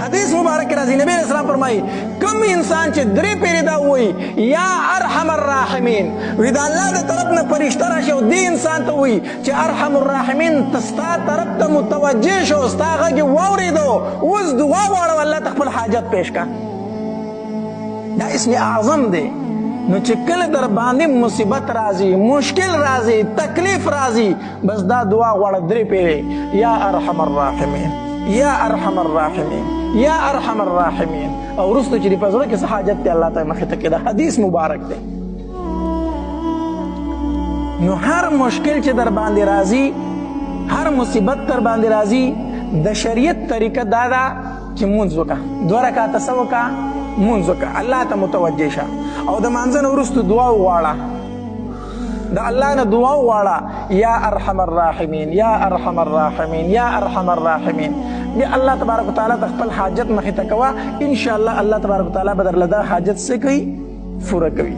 حدیث مبارک کې راځي نبی اسلام فرمایي کوم انسان چې درې پیری دا وایي یا ارحم الراحمین وی دا الله د طرف نه فرشته راشي او دې انسان ته وایي چې ارحم الراحمین تستا طرف ته متوجه شو ستا غږ واورېدو اوس دعا غواړه الله ته خپل حاجت پیش کا دا اسم اعظم دی نو چې کله در باندې مصیبت راځي مشکل راځي تکلیف راځي بس دا دعا غواړه درې پیری یا ارحم الراحمین یا ارحم الراحمین یا ارحم الراحمین او وروسته چې دې په زړه کې څه حاجت دی الله ته مخې ته کېده حدیث مبارک دی نو هر مشکل چې در باندې راځي هر مصیبت در باندې راځي د شریعت طریقه دا ده چې مونځ وکړه 2 رکعاته څه وکړه مونځ وکړه الله ته متوجه شه او د مانځه نه وروسته دعا وغواړه د الله نه دعا وغواړه یا ارحم الراحمین یا ارحم الراحمین یا ارحم الراحمین بیا الله تبارک وتعالی د خپل حاجت مخې ته کوه ان شاء الله الله تبارک وتعالی به درله دا حاجت څه کوي پوره کوي